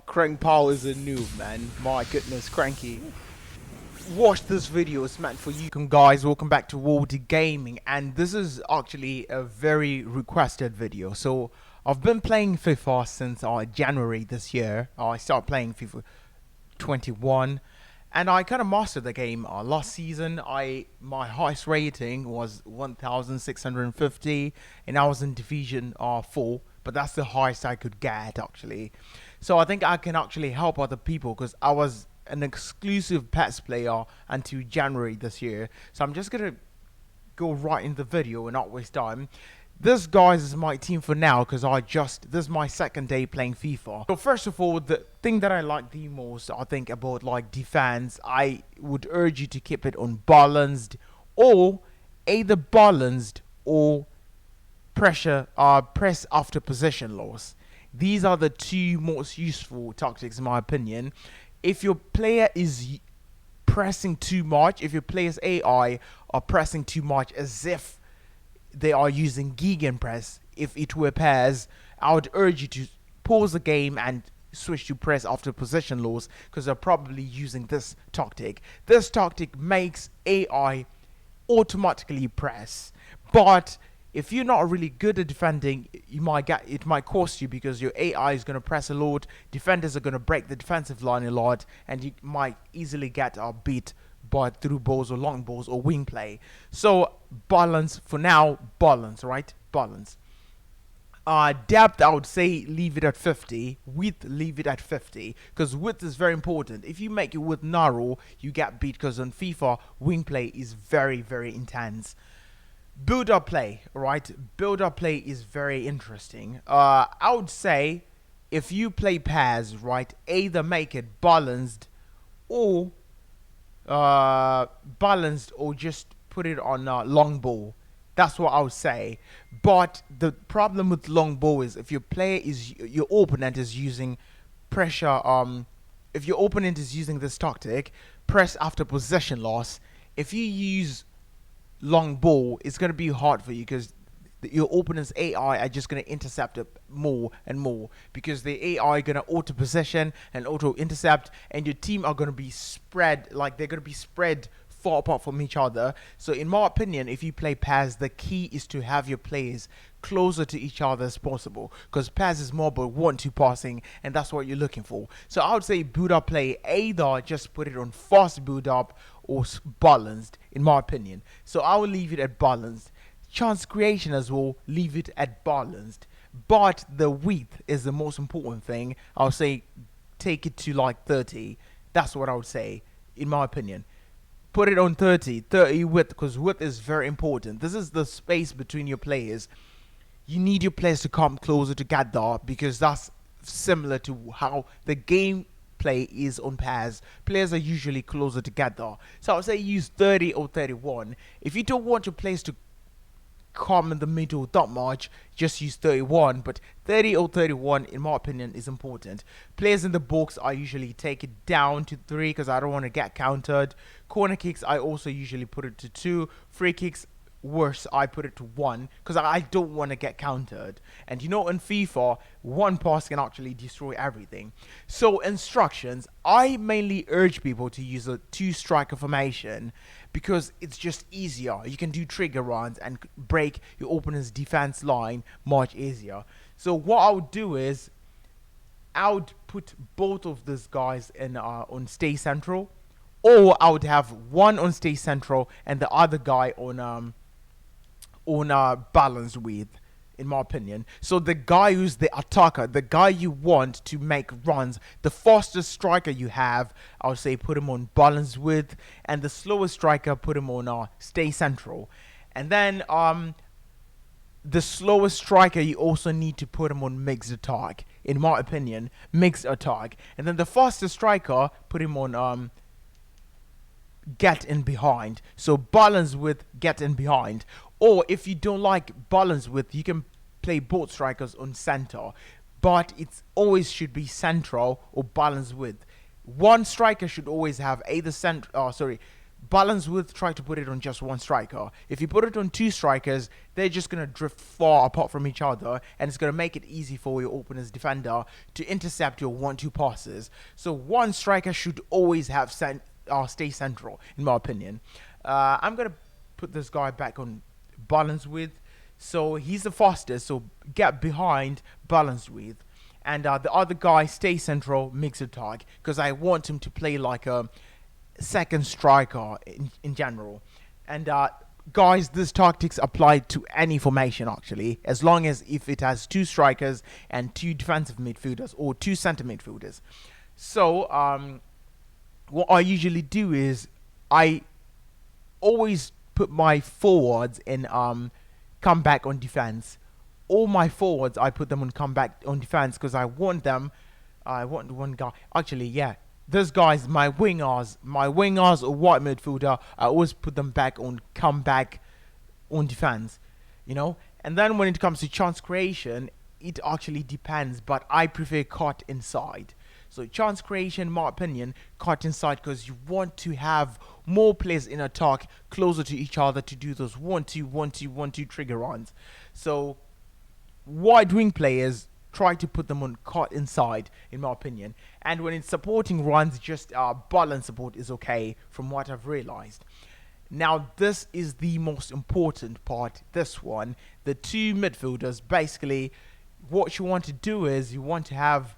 Crank Power is a noob, man. My goodness, Cranky. Watch this video, it's meant for you. Welcome guys, welcome back to World Gaming, and this is actually a very requested video. So I've been playing FIFA since January this year. I started playing FIFA 21 and I kind of mastered the game last season. My highest rating was 1650 and I was in division 4, but that's the highest I could get actually. So I think I can actually help other people because I was an exclusive PES player until January this year. So I'm just gonna go right in the video and not waste time. This, guys, is my team for now because this is my second day playing FIFA. So first of all, the thing that I like the most, I think, about like defense, I would urge you to keep it on balanced, or either balanced or press after possession loss. These are the two most useful tactics in my opinion. If your player is pressing too much, if your player's AI are pressing too much as if they are using gegenpress, if it were PES, I would urge you to pause the game and switch to press after possession loss because they're probably using this tactic. This tactic makes AI automatically press, but if you're not really good at defending, it might cost you because your AI is going to press a lot, defenders are going to break the defensive line a lot, and you might easily get beat by through balls or long balls or wing play. So balance for now, balance, right? Balance. Depth, I would say leave it at 50. Width, leave it at 50 because width is very important. If you make your width narrow, you get beat because on FIFA, wing play is very, very intense. Build up play, right? Build up play is very interesting. I would say if you play PES, right, either make it or balanced or just put it on long ball. That's what I would say. But the problem with long ball is if your opponent is using pressure. If your opponent is using this tactic, press after possession loss. If you use long ball, it's going to be hard for you because your opponent's AI are just going to intercept it more and more because the AI are going to auto possession and auto intercept, and your team are going to be spread, like they're going to be spread far apart from each other. So in my opinion, if you play PES, the key is to have your players closer to each other as possible because PES is more about 1-2 passing, and that's what you're looking for. So I would say build up play, either just put it on fast build up or balanced in my opinion. So I will leave it at balanced. Chance creation as well, leave it at balanced. But the width is the most important thing. I'll say take it to like 30. That's what I would say in my opinion. Put it on 30 width because width is very important. This is the space between your players. You need your players to come closer together because that's similar to how the game play is on PES. Players are usually closer together. So I would say use 30 or 31. If you don't want your players to come in the middle that much, just use 31, but 30 or 31 in my opinion is important. Players in the box, I usually take it down to 3 because I don't want to get countered. Corner kicks, I also usually put it to 2. Free kicks, worse, I put it to 1 because I don't want to get countered. And you know, in FIFA, one pass can actually destroy everything. So instructions, I mainly urge people to use a 2-striker formation because it's just easier. You can do trigger runs and break your opponent's defense line much easier. So what I would do is I would put both of these guys in on stay central, or I would have one on stay central and the other guy on balanced width, in my opinion. So the guy who's the attacker, the guy you want to make runs, the fastest striker you have, I would say put him on balanced width, and the slowest striker put him on stay central. And then the slowest striker you also need to put him on mixed attack, in my opinion, mixed attack. And then the fastest striker put him on get in behind. So balance with get in behind. Or if you don't like balance with, you can play both strikers on center. But it always should be central or balance with. One striker should always have either balance width, try to put it on just one striker. If you put it on two strikers, they're just going to drift far apart from each other, and it's going to make it easy for your opponent's defender to intercept your 1-2 passes. So one striker should always have stay central, in my opinion. I'm going to put this guy back on balance width. So he's the fastest, so get behind balance width. And the other guy, stay central, mix attack, because I want him to play like a second striker in general. And guys, this tactics apply to any formation actually, as long as if it has two strikers and two defensive midfielders or two center midfielders. So what I usually do is I always put my forwards in comeback on defense. All my forwards, I put them on comeback on defense because I want them. I want one guy. Actually, yeah, those guys, my wingers or white midfielder, I always put them back on comeback on defense. You know, and then when it comes to chance creation, it actually depends. But I prefer cut inside. So chance creation, in my opinion, cut inside because you want to have more players in attack closer to each other to do those 1-2, 1-2, 1-2 trigger runs. So wide wing players, try to put them on cut inside, in my opinion. And when it's supporting runs, just balance support is okay, from what I've realized. Now, this is the most important part, this one. The two midfielders, basically, what you want to do is you want to have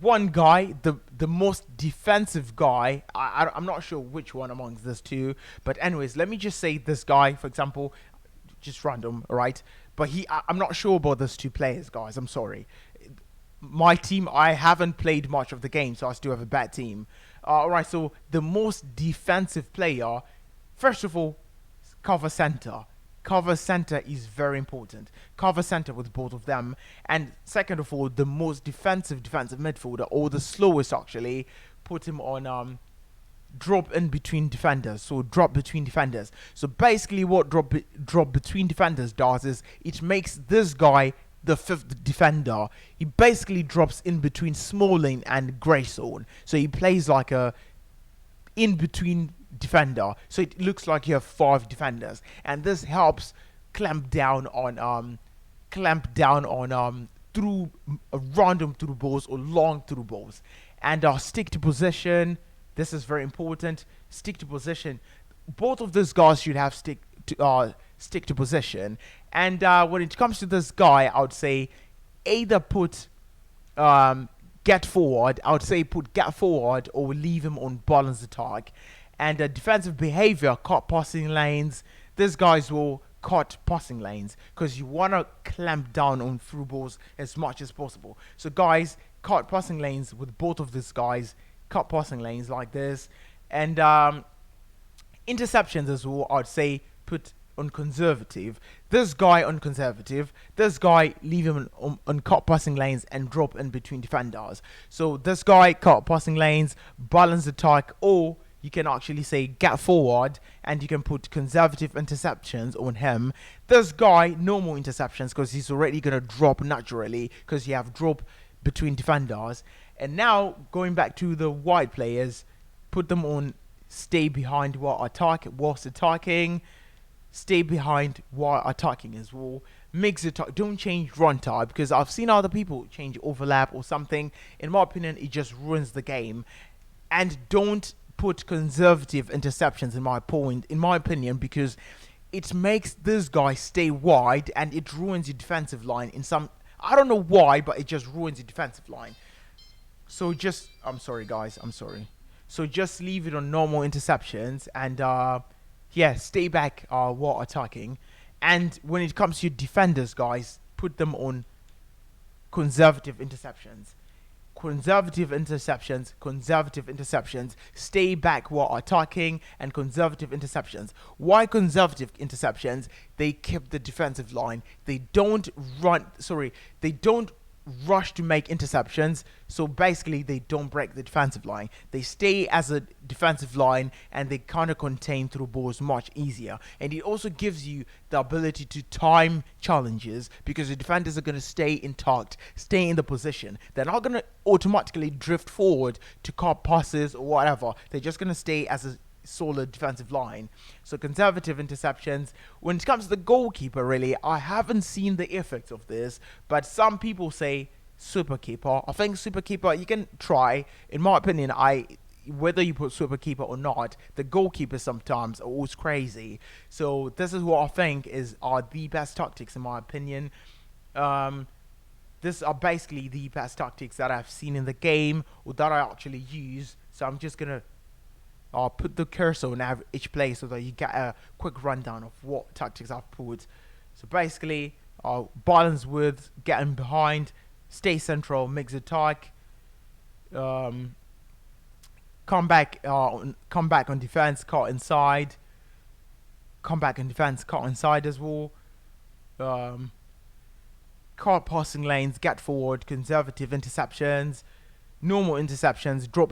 one guy, the most defensive guy. I'm not sure which one amongst these two. But anyways, let me just say this guy, for example, just random, right? But I'm not sure about those two players, guys. I'm sorry. My team, I haven't played much of the game, so I still have a bad team. Alright, so the most defensive player, first of all, cover center. Cover center is very important. Cover center with both of them. And second of all, the most defensive midfielder, or the slowest actually, put him on drop in between defenders. So drop between defenders. So basically what drop between defenders does is it makes this guy the fifth defender. He basically drops in between Smalling and grey zone. So he plays like a in between defender. So it looks like you have 5 defenders, and this helps clamp down on through random through balls or long through balls. And stick to position. This is very important. Stick to position. Both of these guys should have stick to position. And when it comes to this guy, I would say either put get forward. I would say put get forward or leave him on balance attack. And defensive behavior, cut passing lanes. These guys will cut passing lanes because you want to clamp down on through balls as much as possible. So guys, cut passing lanes with both of these guys. Cut passing lanes like this. And interceptions as well, I'd say put on conservative. This guy on conservative. This guy leave him on cut passing lanes and drop in between defenders. So this guy cut passing lanes, balance attack, or you can actually say get forward and you can put conservative interceptions on him. This guy, no more interceptions because he's already going to drop naturally because you have drop between defenders. And now going back to the wide players, put them on stay behind whilst attacking, stay behind while attacking as well. Mix it up. Don't change run time because I've seen other people change overlap or something. In my opinion, it just ruins the game. And don't put conservative interceptions in my opinion, because it makes this guy stay wide and it ruins your defensive line in some, I don't know why, but it just ruins your defensive line. So just, I'm sorry guys, I'm sorry. So just leave it on normal interceptions and yeah, stay back while attacking. And when it comes to your defenders, guys, put them on conservative interceptions. Conservative interceptions, stay back while attacking, and conservative interceptions. Why conservative interceptions? They keep the defensive line. They don't rush to make interceptions, so basically they don't break the defensive line. They stay as a defensive line and they kind of contain through balls much easier. And it also gives you the ability to time challenges because the defenders are going to stay intact, stay in the position. They're not going to automatically drift forward to cut passes or whatever. They're just going to stay as a solid defensive line. So conservative interceptions. When it comes to the goalkeeper, really, I haven't seen the effects of this, but some people say super keeper. I think super keeper you can try. In my opinion, whether you put super keeper or not, the goalkeepers sometimes are always crazy. So this is what I think are the best tactics in my opinion. These are basically the best tactics that I've seen in the game or that I actually use. So I'm just gonna put the cursor on each play so that you get a quick rundown of what tactics I've put. So basically, balance with getting behind, stay central, mix attack, come back on defense, cut inside, come back on defense, cut inside as well. Cut passing lanes, get forward, conservative interceptions, normal interceptions, drop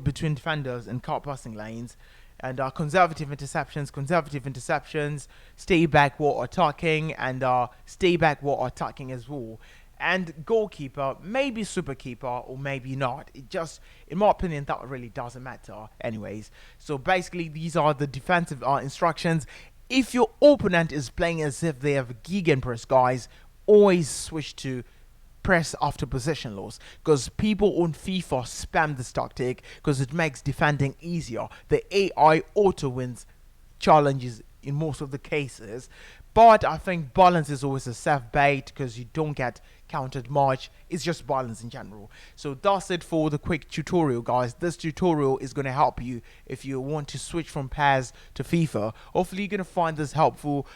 between defenders and cut passing lanes, and conservative interceptions, stay back while attacking, and stay back while attacking as well. And goalkeeper, maybe super keeper or maybe not. It just, in my opinion, that really doesn't matter. Anyways, so basically these are the defensive instructions. If your opponent is playing as if they have a gegenpress, guys, always switch to press after possession loss, because people on FIFA spam this tactic because it makes defending easier. The AI auto wins challenges in most of the cases, but I think balance is always a safe bait because you don't get countered much. It's just balance in general. So that's it for the quick tutorial, guys. This tutorial is going to help you if you want to switch from PES to FIFA. Hopefully you're going to find this helpful.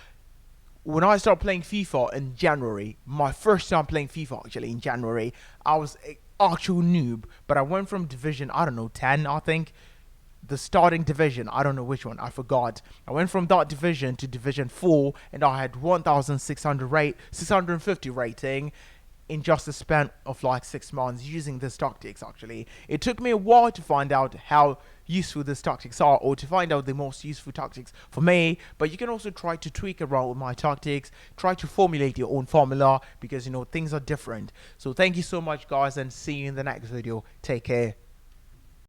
When I started playing FIFA in January, my first time playing FIFA actually in January, I was an actual noob, but I went from division, I don't know, 10 I think, the starting division, I don't know which one, I forgot. I went from that division to division 4 and I had 650 rating in just a span of like 6 months using these tactics actually. It took me a while to find out how useful these tactics are, or to find out the most useful tactics for me, but you can also try to tweak around with my tactics, try to formulate your own formula, because you know things are different. So thank you so much guys, and see you in the next video. Take care.